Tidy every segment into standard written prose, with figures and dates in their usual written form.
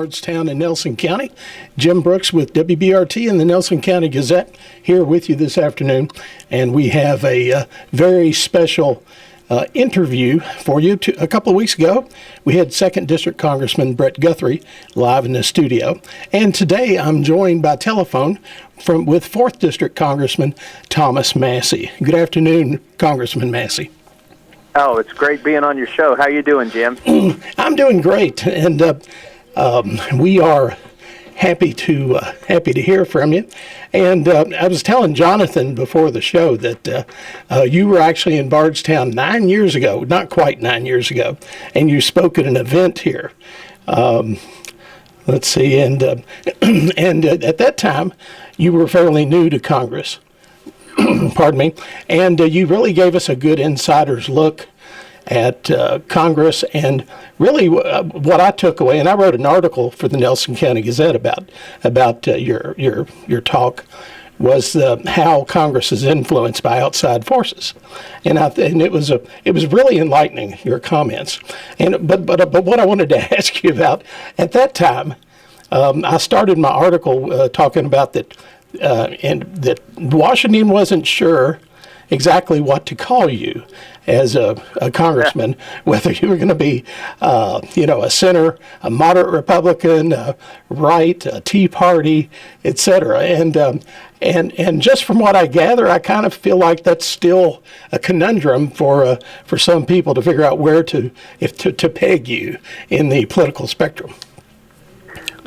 Bardstown and Nelson County. Jim Brooks with WBRT and the Nelson County Gazette here with you this afternoon. And we have a very special interview for you. A couple of weeks ago, we had 2nd District Congressman Brett Guthrie live in the studio. And today I'm joined by telephone with 4th District Congressman Thomas Massie. Good afternoon, Congressman Massie. Oh, it's great being on your show. How you doing, Jim? I'm doing great, and we are happy to hear from you. And I was telling Jonathan before the show that you were actually in Bardstown 9 years ago, not quite 9 years ago, and you spoke at an event here. Let's see, and at that time, you were fairly new to Congress. Pardon me, and you really gave us a good insider's look at Congress, and really what I took away, and I wrote an article for the Nelson County Gazette about your talk, was how Congress is influenced by outside forces, and it was really enlightening, your comments, but what I wanted to ask you about at that time, I started my article talking about that. And that Washington wasn't sure exactly what to call you as a congressman, whether you were going to be, a center, a moderate Republican, a right, a Tea Party, etc. And just from what I gather, I kind of feel like that's still a conundrum for some people to figure out where to peg you in the political spectrum.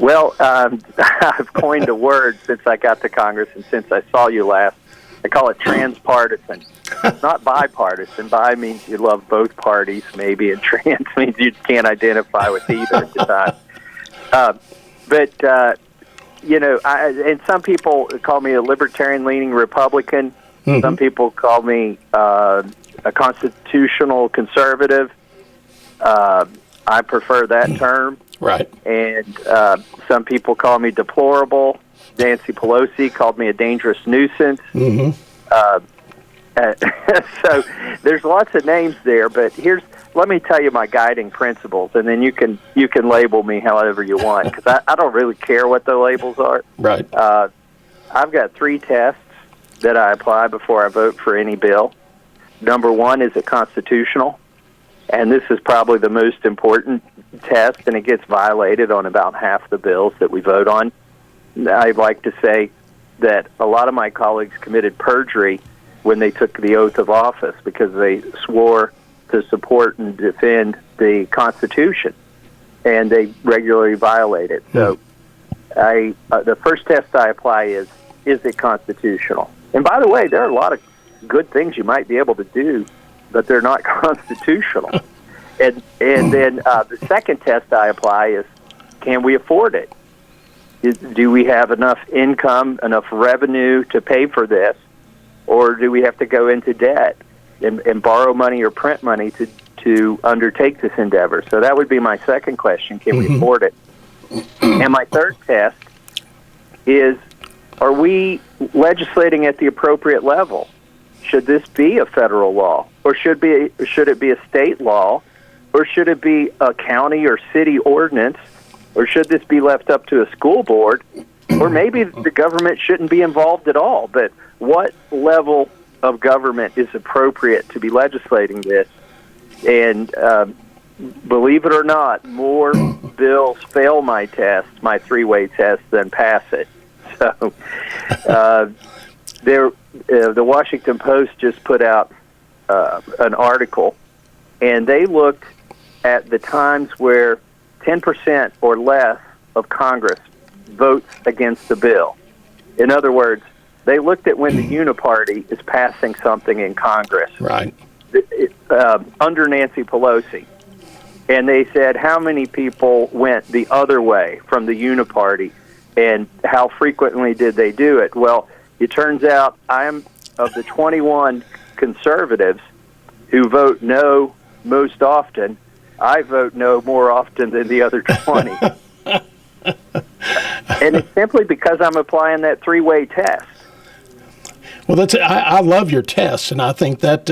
Well, I've coined a word since I got to Congress and since I saw you last. I call it transpartisan. It's not bipartisan. Bi means you love both parties, maybe, and trans means you can't identify with either at the time. And some people call me a libertarian-leaning Republican. Mm-hmm. Some people call me a constitutional conservative. I prefer that term. Right. And some people call me deplorable. Nancy Pelosi called me a dangerous nuisance. Mm-hmm. So there's lots of names there, but let me tell you my guiding principles, and then you can label me however you want, because I don't really care what the labels are. Right. I've got 3 tests that I apply before I vote for any bill. Number 1, is it constitutional? And this is probably the most important test, and it gets violated on about half the bills that we vote on. I'd like to say that a lot of my colleagues committed perjury when they took the oath of office because they swore to support and defend the Constitution, and they regularly violate it. So the first test I apply is it constitutional? And by the way, there are a lot of good things you might be able to do, but they're not constitutional. And then the second test I apply is, can we afford it? Do we have enough income, enough revenue to pay for this? Or do we have to go into debt and borrow money or print money to undertake this endeavor? So that would be my second question, can we afford it? And my third test is, are we legislating at the appropriate level? Should this be a federal law? Or should it be a state law? Or should it be a county or city ordinance? Or should this be left up to a school board? Or maybe the government shouldn't be involved at all. But what level of government is appropriate to be legislating this? And believe it or not, more bills fail my test, my 3-way test, than pass it. So the Washington Post just put out an article, and they looked at the times where 10% or less of Congress votes against the bill. In other words, they looked at when the uniparty is passing something in Congress, right, under Nancy Pelosi, and they said how many people went the other way from the uniparty, and how frequently did they do it? Well, it turns out I'm of the 21 conservatives who vote no most often. I vote no more often than the other 20. And it's simply because I'm applying that 3-way test. Well, I love your tests, and I think that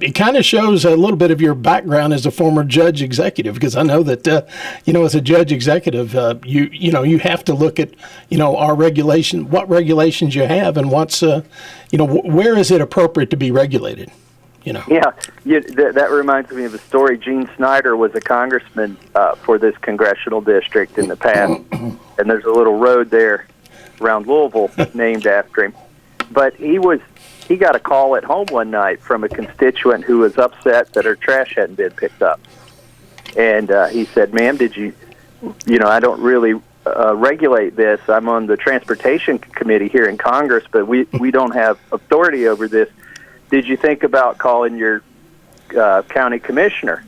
it kind of shows a little bit of your background as a former judge executive, because I know that as a judge executive, you have to look at our regulation, what regulations you have, and what's where is it appropriate to be regulated. Yeah, that reminds me of a story. Gene Snyder was a congressman for this congressional district in the past, and there's a little road there around Louisville named after him. But he got a call at home one night from a constituent who was upset that her trash hadn't been picked up. And he said, "Ma'am, did you I don't really regulate this. I'm on the transportation committee here in Congress, but we don't have authority over this. Did you think about calling your county commissioner?"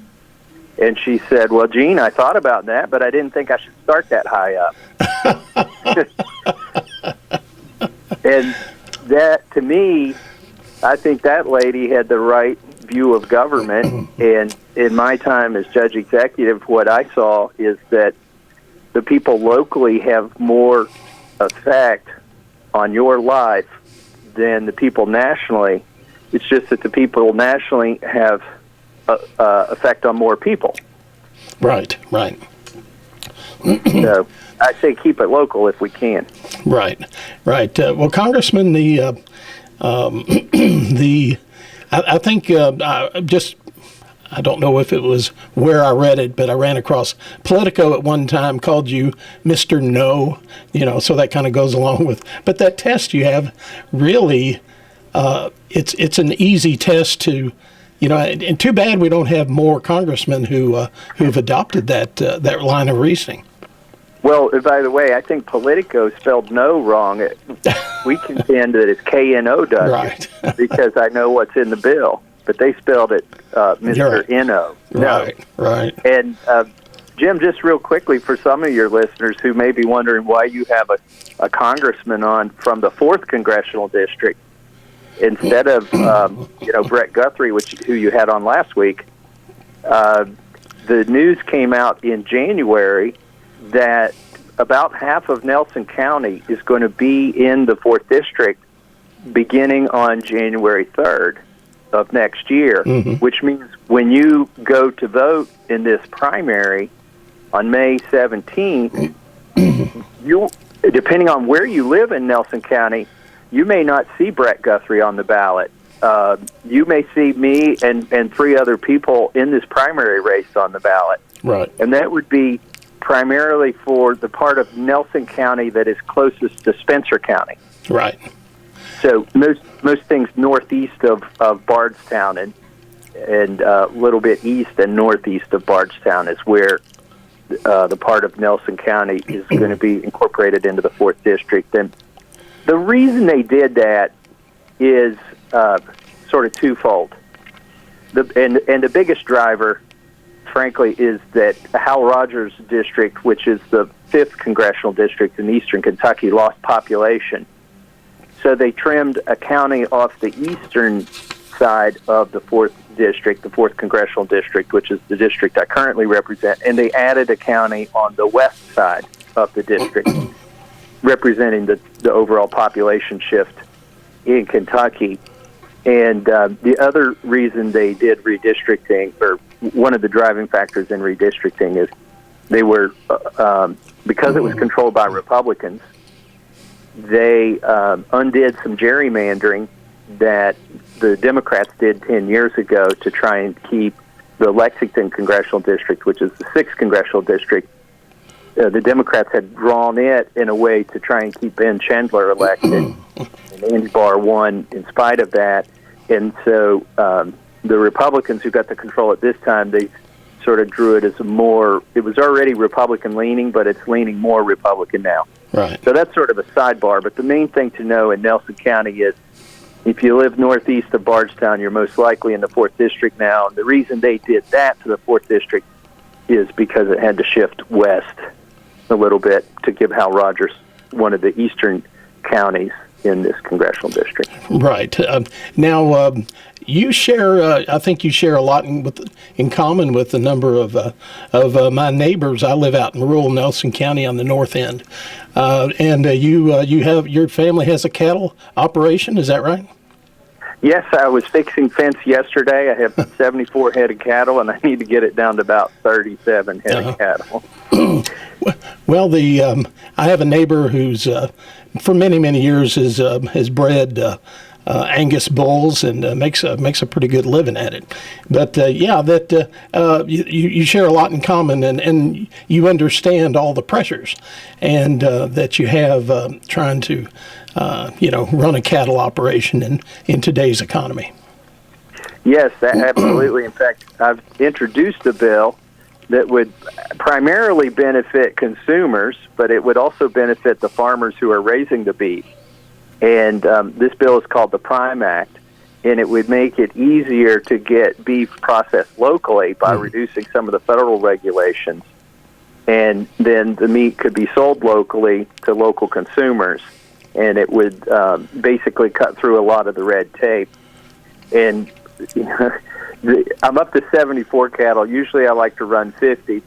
And she said, "Well, Gene, I thought about that, but I didn't think I should start that high up." And that, to me, I think that lady had the right view of government. And in my time as judge executive, what I saw is that the people locally have more effect on your life than the people nationally. It's just that the people nationally have effect on more people. Right. So I say keep it local if we can. Right. Well, Congressman, I think I don't know if it was where I read it, but I ran across Politico at one time called you Mr. No, so that kind of goes along with. But that test you have really, it's an easy test to, and too bad we don't have more congressmen who've adopted that line of reasoning. Well, by the way, I think Politico spelled no wrong. We contend that it's KNOW, right? Because I know what's in the bill, but they spelled it Mr. N-O. No. Right. And Jim, just real quickly, for some of your listeners who may be wondering why you have a congressman on from the 4th Congressional District instead of Brett Guthrie, who you had on last week, the news came out in January that about half of Nelson County is going to be in the 4th District beginning on January 3rd of next year, which means when you go to vote in this primary on May 17th, depending on where you live in Nelson County, you may not see Brett Guthrie on the ballot. You may see me and 3 other people in this primary race on the ballot. Right. And that would be primarily for the part of Nelson County that is closest to Spencer County. Right. So most things northeast of Bardstown and a little bit east and northeast of Bardstown is where the part of Nelson County is going to be incorporated into the 4th District. And the reason they did that is sort of twofold. And the biggest driver, frankly, is that Hal Rogers' district, which is the 5th Congressional District in eastern Kentucky, lost population. So they trimmed a county off the eastern side of the 4th District, the 4th Congressional District, which is the district I currently represent, and they added a county on the west side of the district, representing the overall population shift in Kentucky. And the other reason they did redistricting, or one of the driving factors in redistricting, is they were, because it was controlled by Republicans, they undid some gerrymandering that the Democrats did 10 years ago to try and keep the Lexington Congressional District, which is the 6th Congressional District. The Democrats had drawn it in a way to try and keep Ben Chandler elected, and Andy Barr won in spite of that. And so the Republicans who got the control at this time, they sort of drew it as it was already Republican-leaning, but it's leaning more Republican now. Right. So that's sort of a sidebar. But the main thing to know in Nelson County is if you live northeast of Bardstown, you're most likely in the 4th District now. And the reason they did that to the 4th District is because it had to shift west a little bit to give Hal Rogers one of the eastern counties in this congressional district. Right. Now, you share, I think you share a lot in common with a number of my neighbors. I live out in rural Nelson County on the north end. And your family has a cattle operation, is that right? Yes, I was fixing fence yesterday. I have 74 head of cattle, and I need to get it down to about 37 head of cattle. Well, I have a neighbor who's for many years has bred Angus bulls and makes a pretty good living at it. But you share a lot in common, and you understand all the pressures and that you have trying to run a cattle operation in today's economy. Yes, absolutely. In fact, I've introduced a bill that would primarily benefit consumers, but it would also benefit the farmers who are raising the beef. And this bill is called the Prime Act, and it would make it easier to get beef processed locally by reducing some of the federal regulations. And then the meat could be sold locally to local consumers, and it would basically cut through a lot of the red tape. And I'm up to 74 cattle. Usually I like to run 50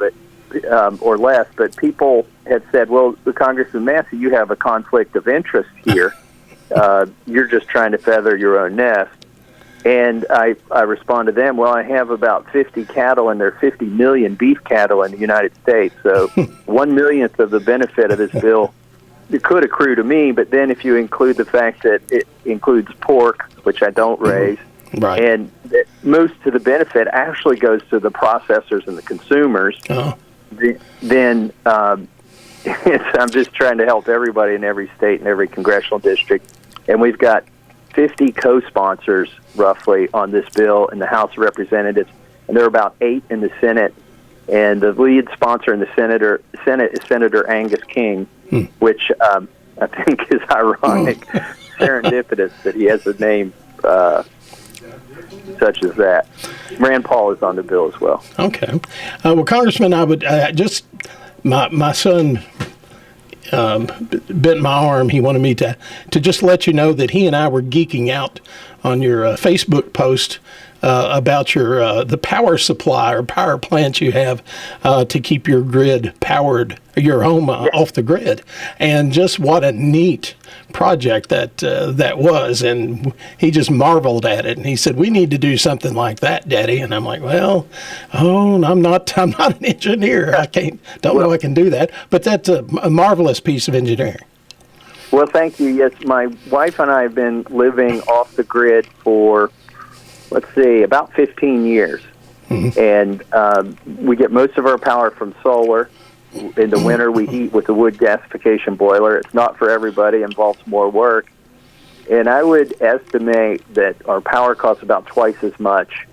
or less, but people had said, well, Congressman Massie, you have a conflict of interest here. You're just trying to feather your own nest. And I responded to them, well, I have about 50 cattle, and there are 50 million beef cattle in the United States. So 1/millionth of the benefit of this bill it could accrue to me, but then if you include the fact that it includes pork, which I don't raise, right, and most of the benefit actually goes to the processors and the consumers, then I'm just trying to help everybody in every state and every congressional district. And we've got 50 co-sponsors, roughly, on this bill in the House of Representatives, and there are about 8 in the Senate. And the lead sponsor in the Senate is Senator Angus King, which I think is ironic, serendipitous that he has a name such as that. Rand Paul is on the bill as well. Okay. Well, Congressman, I would my son bent my arm. He wanted me to just let you know that he and I were geeking out on your Facebook post about your the power supply or power plant you have to keep your grid powered, your home off the grid, and just what a neat project that was. And he just marveled at it, and he said, "We need to do something like that, Daddy." And I'm like, "Well, I'm not an engineer. Don't know I can do that, but that's a marvelous piece of engineering." Well, thank you. Yes, my wife and I have been living off the grid for, let's see, about 15 years. And we get most of our power from solar. In the winter, we heat with a wood gasification boiler. It's not for everybody, involves more work. And I would estimate that our power costs about twice as much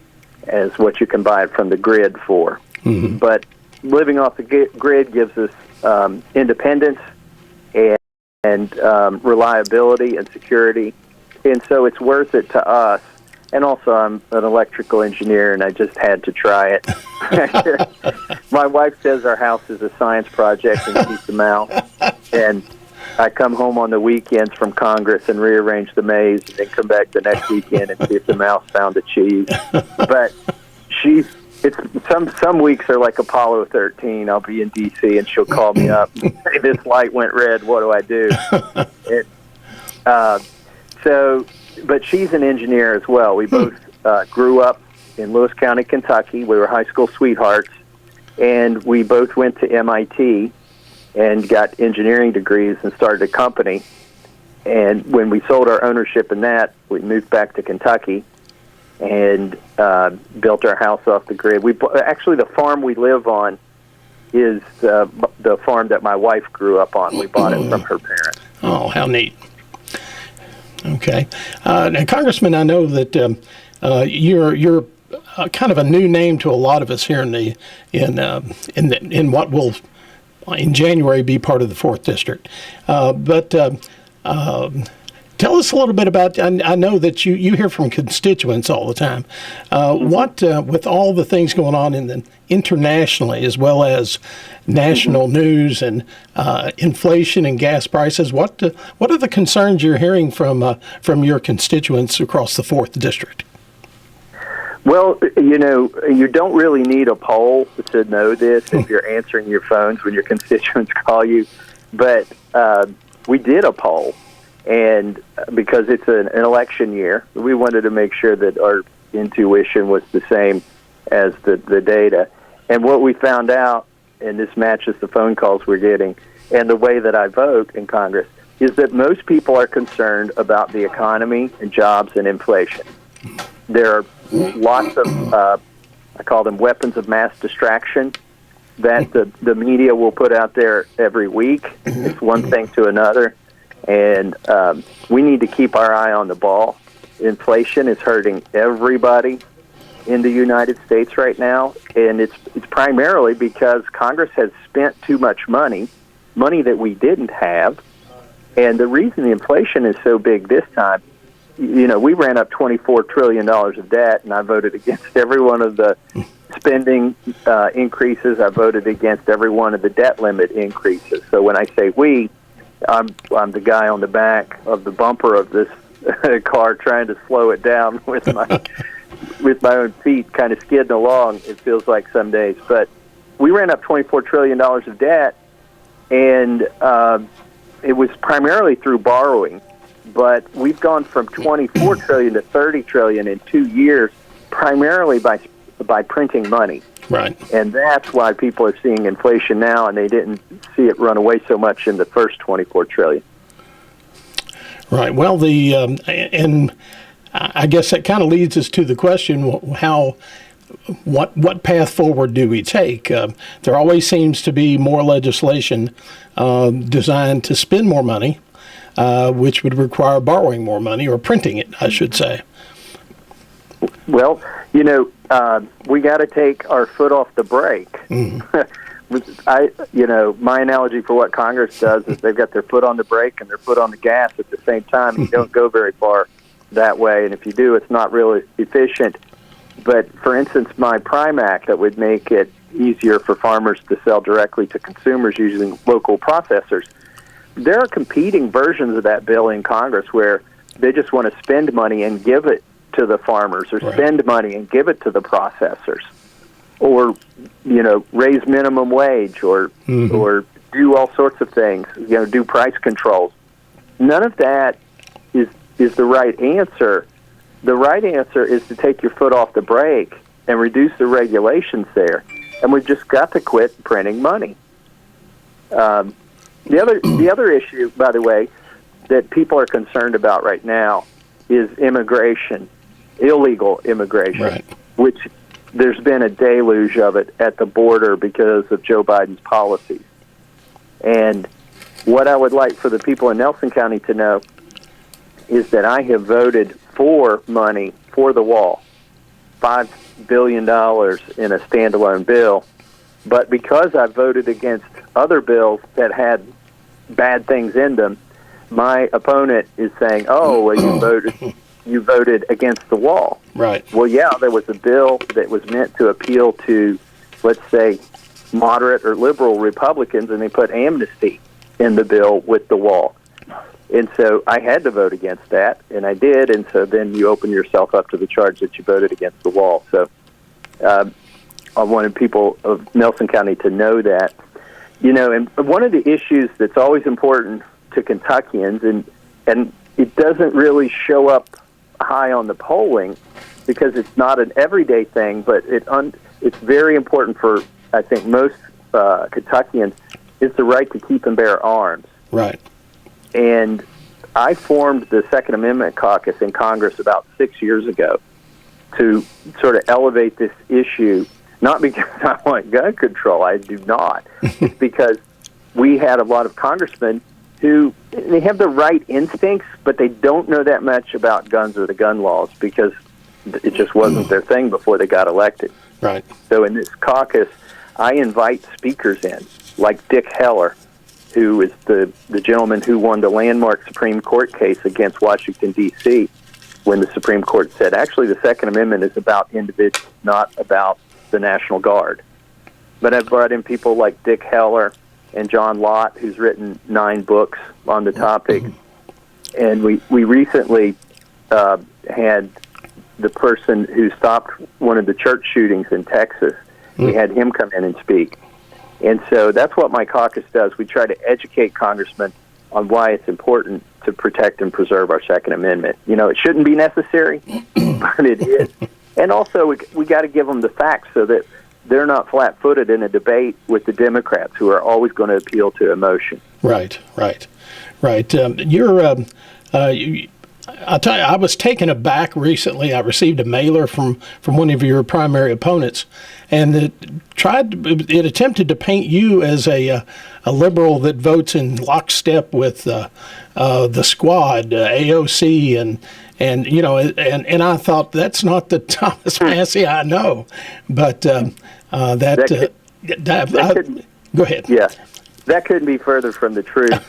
as what you can buy it from the grid for. But living off the grid gives us independence and reliability and security. And so it's worth it to us. And also, I'm an electrical engineer, and I just had to try it. My wife says our house is a science project and keeps the mouse. And I come home on the weekends from Congress and rearrange the maze, and then come back the next weekend and see if the mouse found the cheese. But some weeks are like Apollo 13. I'll be in D.C., and she'll call me up and say, "This light went red. What do I do?" But she's an engineer as well. We both grew up in Lewis County, Kentucky. We were high school sweethearts, and we both went to MIT and got engineering degrees and started a company. And when we sold our ownership in that, we moved back to Kentucky and built our house off the grid. Actually, the farm we live on is the farm that my wife grew up on. We bought it from her parents. Oh, how neat. Okay. Now, Congressman, I know that you're kind of a new name to a lot of us here in what will in January be part of the 4th District. But Tell us a little bit about, I know that you hear from constituents all the time. What, with all the things going on internationally as well as national news and inflation and gas prices, what are the concerns you're hearing from your constituents across the 4th District? Well, you don't really need a poll to know this if you're answering your phones when your constituents call you. But we did a poll, and because it's an election year, we wanted to make sure that our intuition was the same as the data. And what we found out, and this matches the phone calls we're getting, and the way that I vote in Congress, is that most people are concerned about the economy and jobs and inflation. There are lots of, I call them weapons of mass distraction, that the media will put out there every week. It's one thing to another, and we need to keep our eye on the ball. Inflation is hurting everybody in the United States right now, and it's primarily because Congress has spent too much money that we didn't have. And the reason the inflation is so big this time, we ran up $24 trillion of debt, and I voted against every one of the spending increases. I voted against every one of the debt limit increases. So when I say we, I'm the guy on the back of the bumper of this car trying to slow it down with my own feet, kind of skidding along, it feels like some days. But we ran up $24 trillion of debt, and it was primarily through borrowing. But we've gone from 24 trillion to 30 trillion in 2 years, primarily by printing money. Right. And that's why people are seeing inflation now, and they didn't see it run away so much in the first 24 trillion. Right. Well, and I guess that kind of leads us to the question: what path forward do we take? There always seems to be more legislation designed to spend more money, which would require borrowing more money or printing it, I should say. Well, we got to take our foot off the brake. My analogy for what Congress does is they've got their foot on the brake and their foot on the gas at the same time. You don't go very far that way, and if you do, it's not really efficient. But, for instance, my Prime Act that would make it easier for farmers to sell directly to consumers using local processors, there are competing versions of that bill in Congress where they just want to spend money and give it to the farmers, or spend money and give it to the processors, or raise minimum wage, or do all sorts of things, do price controls. None of that is the right answer. The right answer is to take your foot off the brake and reduce the regulations there, and we've just got to quit printing money. The other issue, by the way, that people are concerned about right now is immigration, illegal immigration, which there's been a deluge of it at the border because of Joe Biden's policies. And what I would like for the people in Nelson County to know is that I have voted for money for the wall, $5 billion in a standalone bill. But because I voted against other bills that had bad things in them, my opponent is saying, "Oh, well, you voted against the wall." Right. Well, yeah, there was a bill that was meant to appeal to, let's say, moderate or liberal Republicans, and they put amnesty in the bill with the wall. And so I had to vote against that, and I did, and so then you open yourself up to the charge that you voted against the wall. So I wanted people of Nelson County to know that. And one of the issues that's always important to Kentuckians, and it doesn't really show up high on the polling because it's not an everyday thing, but it's very important for, I think, most Kentuckians, is the right to keep and bear arms. Right. And I formed the Second Amendment Caucus in Congress about 6 years ago to sort of elevate this issue, not because I want gun control. I do not. It's because we had a lot of congressmen who, they have the right instincts, but they don't know that much about guns or the gun laws because it just wasn't their thing before they got elected. Right. So in this caucus, I invite speakers in, like Dick Heller, who is the gentleman who won the landmark Supreme Court case against Washington, D.C., when the Supreme Court said, actually, the Second Amendment is about individuals, not about the National Guard. But I've brought in people like Dick Heller and John Lott, who's written 9 books on the topic. And we recently had the person who stopped one of the church shootings in Texas. We had him come in and speak. And so that's what my caucus does. We try to educate congressmen on why it's important to protect and preserve our Second Amendment. You know, it shouldn't be necessary, but it is. And also, we got to give them the facts so that they're not flat-footed in a debate with the Democrats, who are always going to appeal to emotion. Right. I'll tell you, I was taken aback recently. I received a mailer from one of your primary opponents, and it attempted to paint you as a liberal that votes in lockstep with the Squad, AOC, and you know, and I thought that's not the Thomas Massie I know, but go ahead. Yeah, that couldn't be further from the truth.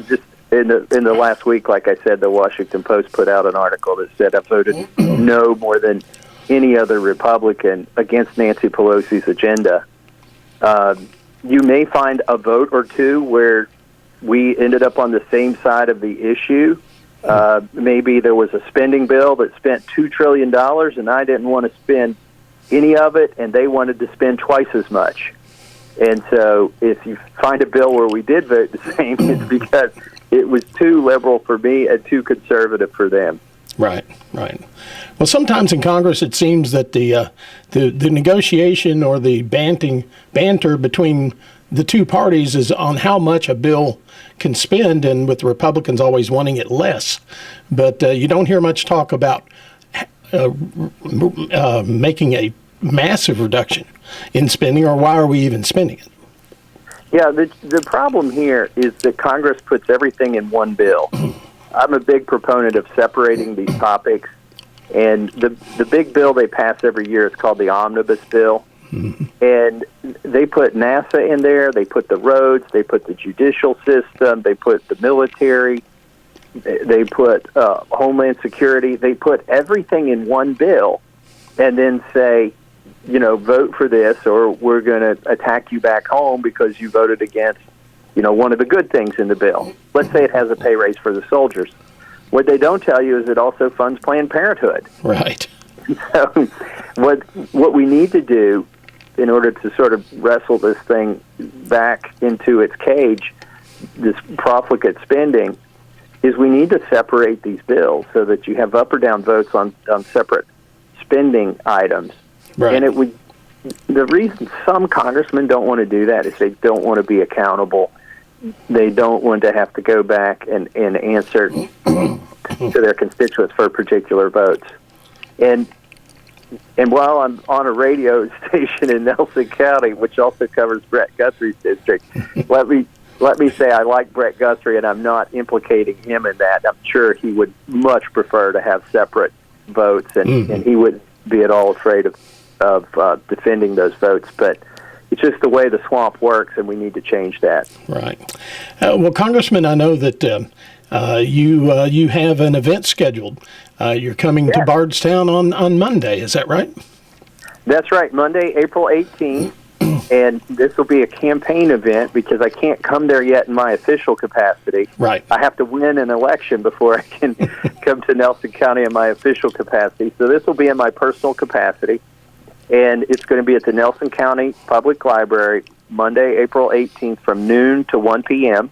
Just in the last week, like I said, the Washington Post put out an article that said I voted no more than any other Republican against Nancy Pelosi's agenda. You may find a vote or two where we ended up on the same side of the issue. Maybe there was a spending bill that spent $2 trillion, and I didn't want to spend any of it, and they wanted to spend twice as much. And so if you find a bill where we did vote the same, it's because it was too liberal for me and too conservative for them. Right. Well, sometimes in Congress it seems that the negotiation or the banter between the two parties is on how much a bill can spend, and with the Republicans always wanting it less. But you don't hear much talk about making a massive reduction in spending, or why are we even spending it? Yeah, the problem here is that Congress puts everything in one bill. I'm a big proponent of separating these topics, and the big bill they pass every year is called the Omnibus Bill. And they put NASA in there, they put the roads, they put the judicial system, they put the military, they put Homeland Security, they put everything in one bill, and then say, you know, vote for this, or we're going to attack you back home because you voted against, you know, one of the good things in the bill. Let's say it has a pay raise for the soldiers. What they don't tell you is it also funds Planned Parenthood. Right. So what we need to do in order to sort of wrestle this thing back into its cage, this profligate spending, is we need to separate these bills so that you have up or down votes on separate spending items. Right. And the reason some congressmen don't want to do that is they don't want to be accountable. They don't want to have to go back and answer to their constituents for particular votes. And while I'm on a radio station in Nelson County, which also covers Brett Guthrie's district, let me say I like Brett Guthrie, and I'm not implicating him in that. I'm sure he would much prefer to have separate votes, and he wouldn't be at all afraid of defending those votes. But it's just the way the swamp works, and we need to change that. Right. Well, Congressman, I know that you have an event scheduled. You're coming to Bardstown on Monday. Is that right? That's right. Monday, April 18th. And this will be a campaign event because I can't come there yet in my official capacity. Right. I have to win an election before I can come to Nelson County in my official capacity. So this will be in my personal capacity. And it's going to be at the Nelson County Public Library Monday, April 18th from noon to 1 p.m.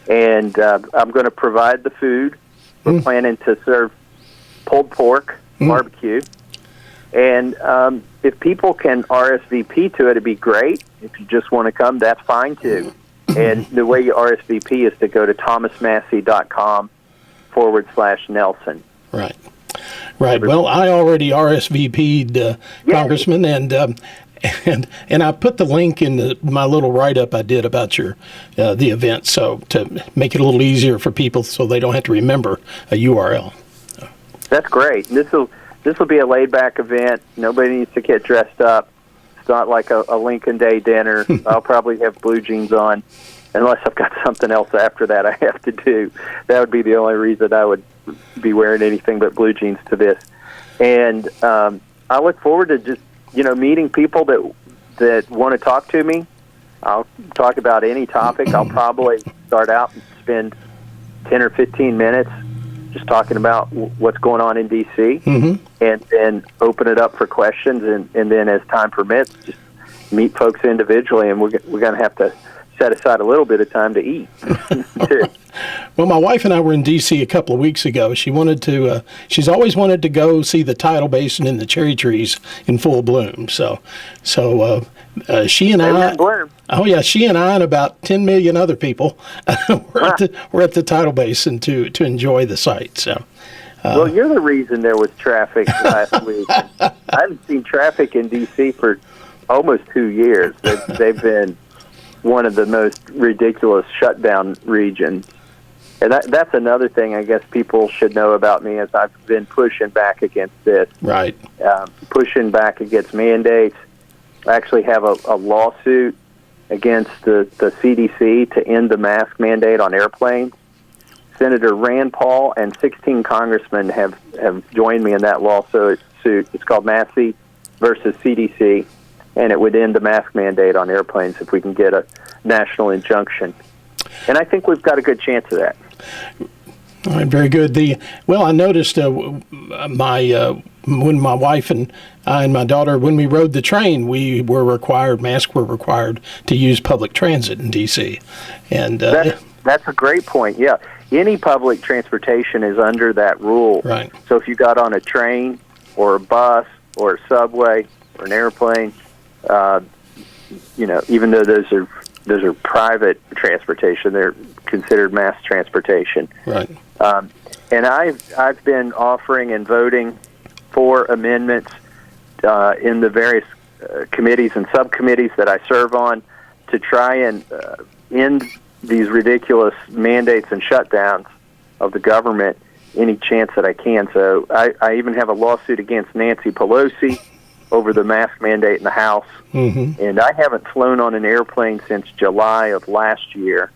And I'm going to provide the food. We're planning to serve pulled pork, barbecue. And if people can RSVP to it, it'd be great. If you just want to come, that's fine too. And the way you RSVP is to go to thomasmassie.com/Nelson. Right. Well, I already RSVP'd, Congressman, and I put the link in my little write-up I did about the event, so to make it a little easier for people so they don't have to remember a URL. That's great. This will be a laid-back event. Nobody needs to get dressed up. It's not like a Lincoln Day dinner. I'll probably have blue jeans on. unless I've got something else after that I have to do. That would be the only reason I would be wearing anything but blue jeans to this. And I look forward to just, meeting people that want to talk to me. I'll talk about any topic. I'll probably start out and spend 10 or 15 minutes just talking about what's going on in D.C. And then open it up for questions, and then as time permits, just meet folks individually, and we're going to have to set aside a little bit of time to eat. Well, my wife and I were in D.C. a couple of weeks ago. She wanted to. She's always wanted to go see the tidal basin and the cherry trees in full bloom. So she and I. Oh yeah, she and I and about 10 million other people we're at the tidal basin to enjoy the site. So. Well, you're the reason there was traffic last week. I haven't seen traffic in D.C. for almost 2 years. They've been one of the most ridiculous shutdown regions. And that's another thing I guess people should know about me, as I've been pushing back against this. Right. Pushing back against mandates. I actually have a lawsuit against the CDC to end the mask mandate on airplanes. Senator Rand Paul and 16 congressmen have joined me in that lawsuit. It's called Massie versus CDC, and it would end the mask mandate on airplanes if we can get a national injunction. And I think we've got a good chance of that. All right, very good. I noticed when my wife and I and my daughter, when we rode the train, masks were required to use public transit in D.C. And that's a great point. Yeah, any public transportation is under that rule. Right. So if you got on a train or a bus or a subway or an airplane, even though those are private transportation, they're considered mass transportation. Right. And I've been offering and voting for amendments in the various committees and subcommittees that I serve on to try and end these ridiculous mandates and shutdowns of the government any chance that I can. So I even have a lawsuit against Nancy Pelosi over the mask mandate in the House. And I haven't flown on an airplane since July of last year,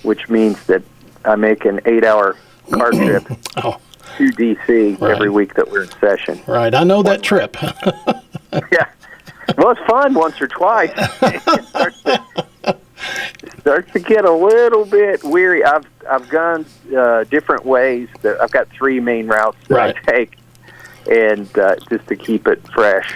which means that I make an 8-hour car trip to D.C. every week that we're in session. Right, I know that trip. Yeah. Well, it's fun once or twice. It starts to get a little bit weary. I've gone different ways. I've got 3 main routes that I take, and just to keep it fresh.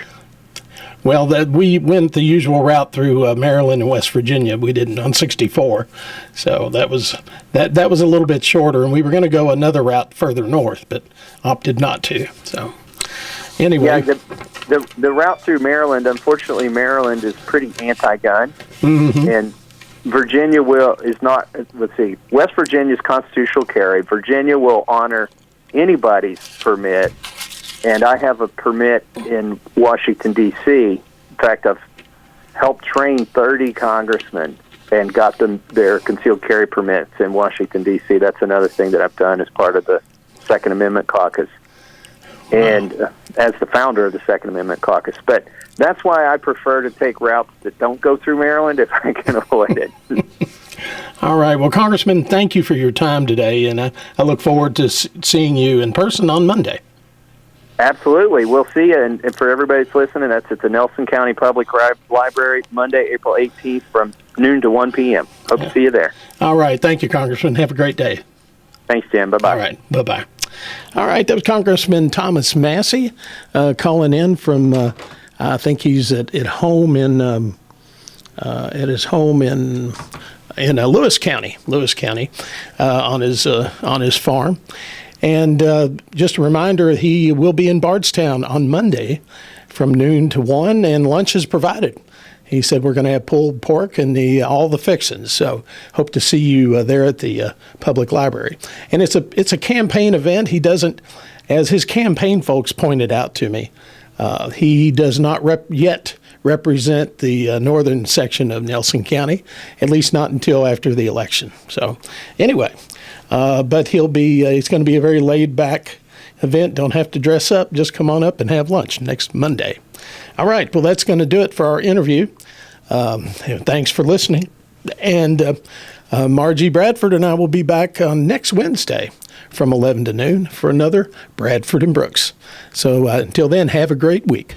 Well, we went the usual route through Maryland and West Virginia. We didn't on 64, so that was a little bit shorter. And we were going to go another route further north, but opted not to. So anyway, yeah, the route through Maryland. Unfortunately, Maryland is pretty anti-gun, and Virginia is not. Let's see, West Virginia's constitutional carry. Virginia will honor anybody's permit. And I have a permit in Washington, D.C. In fact, I've helped train 30 congressmen and got them their concealed carry permits in Washington, D.C. That's another thing that I've done as part of the Second Amendment Caucus and as the founder of the Second Amendment Caucus. But that's why I prefer to take routes that don't go through Maryland if I can avoid it. All right. Well, Congressman, thank you for your time today, and I look forward to seeing you in person on Monday. Absolutely. We'll see you. And for everybody that's listening, that's at the Nelson County Public Library, Monday, April 18th from noon to 1 p.m. Hope to see you there. All right. Thank you, Congressman. Have a great day. Thanks, Jim. Bye-bye. All right. Bye-bye. All right. That was Congressman Thomas Massie calling in from, I think he's at home at his home in Lewis County, on his farm. And just a reminder, he will be in Bardstown on Monday from noon to 1, and lunch is provided. He said we're going to have pulled pork and all the fixings. So hope to see you there at the public library. And it's a campaign event. He doesn't, as his campaign folks pointed out to me, he does not yet represent the northern section of Nelson County, at least not until after the election. So anyway. But it's going to be a very laid-back event. Don't have to dress up. Just come on up and have lunch next Monday. All right. Well, that's going to do it for our interview. Thanks for listening. And Margie Bradford and I will be back on next Wednesday from 11 to noon for another Bradford and Brooks. So until then, have a great week.